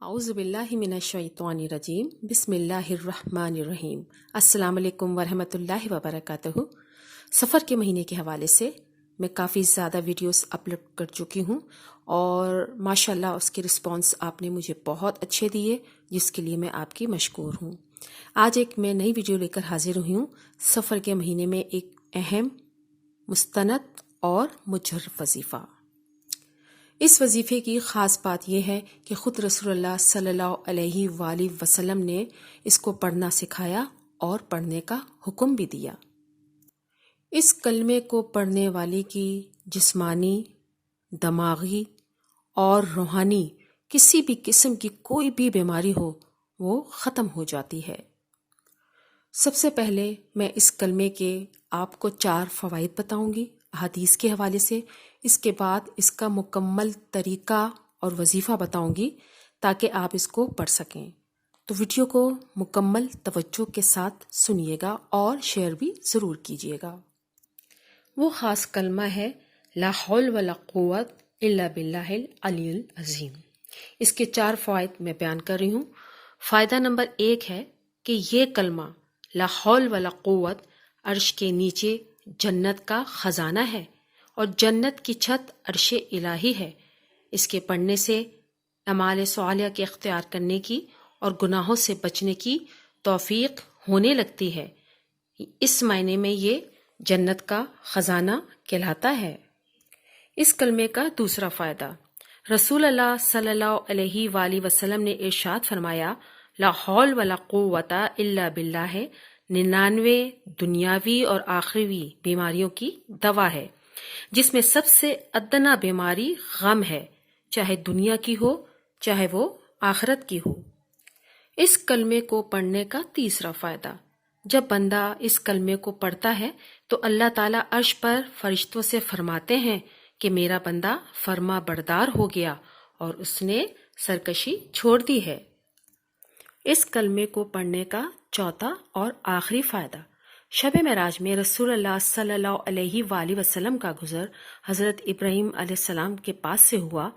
औज़ुबिल्लाहि मिनश्शैतानिर्रजीम बिस्मिल्लाहिर्रहमानिर्रहीम। अस्सलाम वालेकुम वरहमतुल्लाहि वबरकातुहू। सफ़र के महीने के हवाले से मैं काफ़ी ज़्यादा वीडियोस अपलोड कर चुकी हूँ और माशाल्लाह उसके रिस्पांस आपने मुझे बहुत अच्छे दिए, जिसके लिए मैं आपकी मशकूर हूँ। आज एक मैं नई वीडियो लेकर हाजिर हुई हूँ। सफ़र के महीने में एक अहम, मुस्तनद और मुजर्रफ वजीफ़ा। इस वजीफे की ख़ास बात यह है कि ख़ुद रसूलुल्लाह सल्लल्लाहु अलैहि वसल्लम ने इसको पढ़ना सिखाया और पढ़ने का हुक्म भी दिया। इस कलमे को पढ़ने वाले की जिस्मानी, दिमागी और रूहानी किसी भी किस्म की कोई भी बीमारी हो वो ख़त्म हो जाती है। सबसे पहले मैं इस कलमे के आपको 4 फ़वाइद बताऊंगी हदीस के हवाले से। इसके बाद इसका मुकम्मल तरीका और वजीफ़ा बताऊंगी ताकि आप इसको पढ़ सकें। तो वीडियो को मुकम्मल तवज्जो के साथ सुनिएगा और शेयर भी ज़रूर कीजिएगा। वो ख़ास कलमा है ला हौल वला कुव्वत इल्ला बिल्लाहिल अलीयुल अज़ीम। इसके 4 फ़वाइद मैं बयान कर रही हूँ। फ़ायदा नंबर 1 है कि ये कलमा ला हौल वला कुव्वत अर्श के नीचे जन्नत का खजाना है और जन्नत की छत अर्शे इलाही है। इसके पढ़ने से अमाल सालिहा के इख्तियार करने की और गुनाहों से बचने की तौफीक होने लगती है। इस मायने में ये जन्नत का खजाना कहलाता है। इस कलमे का दूसरा फ़ायदा, रसूलुल्लाह सल्लल्लाहु अलैहि वसल्लम ने इरशाद फरमाया, ला हौल वला कुव्वता इल्ला बिल्लाह है 99 दुनियावी और आखिरी बीमारियों की दवा है, जिसमें सबसे अदना बीमारी गम है, चाहे दुनिया की हो चाहे वो आखिरत की हो। इस कलमे को पढ़ने का तीसरा फ़ायदा, जब बंदा इस कलमे को पढ़ता है तो अल्लाह ताला अर्श पर फरिश्तों से फरमाते हैं कि मेरा बंदा फर्मा बरदार हो गया और उसने सरकशी छोड़ दी है। इस कलमे को पढ़ने का चौथा और आखिरी फ़ायदा, शब मेराज में रसूलुल्लाह सल्लल्लाहु अलैहि वसल्लम का गुज़र हज़रत इब्राहीम अलैहिस्सलाम के पास से हुआ।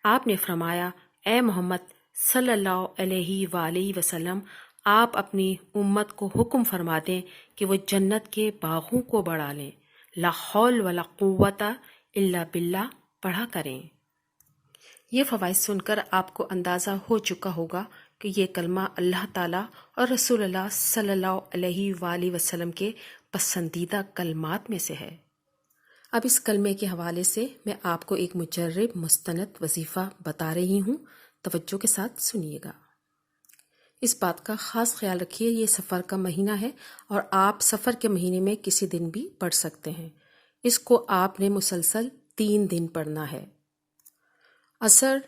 आपने फरमाया, ए मोहम्मद सल्लल्लाहु अलैहि वसल्लम, आप अपनी उम्मत को हुक्म फरमा दें कि वो जन्नत के बागों को बढ़ा लें, ला हौल वला कुव्वता इल्ला बिल्लाह पढ़ा करें। ये फ़वाइद सुनकर आपको अंदाज़ा हो चुका होगा कि ये कलमा अल्लाह ताला और रसूलुल्लाह सल्लल्लाहु अलैहि वसल्लम के पसंदीदा कलमात में से है। अब इस कलमे के हवाले से मैं आपको एक मुजर्रब मुस्तनद वजीफ़ा बता रही हूँ। तवज्जो के साथ सुनिएगा। इस बात का ख़ास ख्याल रखिए, ये सफ़र का महीना है और आप सफ़र के महीने में किसी दिन भी पढ़ सकते हैं। इसको आपने मुसलसल 3 दिन पढ़ना है। असर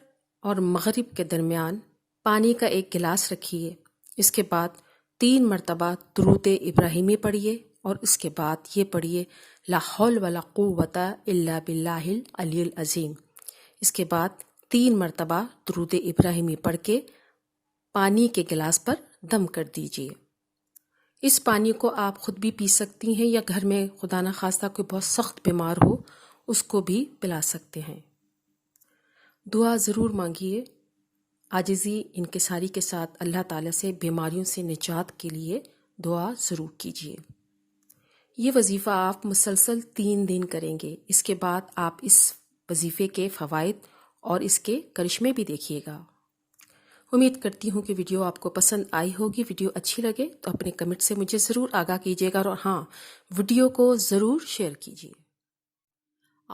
और मगरिब के दरमियान पानी का एक गिलास रखिए। इसके बाद 3 मरतबा दुरूद इब्राहिमी पढ़िए और इसके बाद ये पढ़िए, ला हौल वला कुव्वता इल्ला बिल्लाहिल अलीयुल अज़ीम। इसके बाद 3 मरतबा दुरूद इब्राहिमी पढ़ के पानी के गिलास पर दम कर दीजिए। इस पानी को आप खुद भी पी सकती हैं या घर में खुदा न खास्ता कोई बहुत सख्त बीमार हो उसको भी पिला सकते हैं। दुआ ज़रूर मांगिए, आजिज़ी इनकिसारी के साथ अल्लाह ताला से बीमारियों से निजात के लिए दुआ ज़रूर कीजिए। ये वजीफ़ा आप मुसलसल 3 दिन करेंगे। इसके बाद आप इस वजीफ़े के फ़वाइद और इसके करिश्मे भी देखिएगा। उम्मीद करती हूँ कि वीडियो आपको पसंद आई होगी। वीडियो अच्छी लगे तो अपने कमेंट से मुझे ज़रूर आगाह कीजिएगा और हाँ, वीडियो को ज़रूर शेयर कीजिए।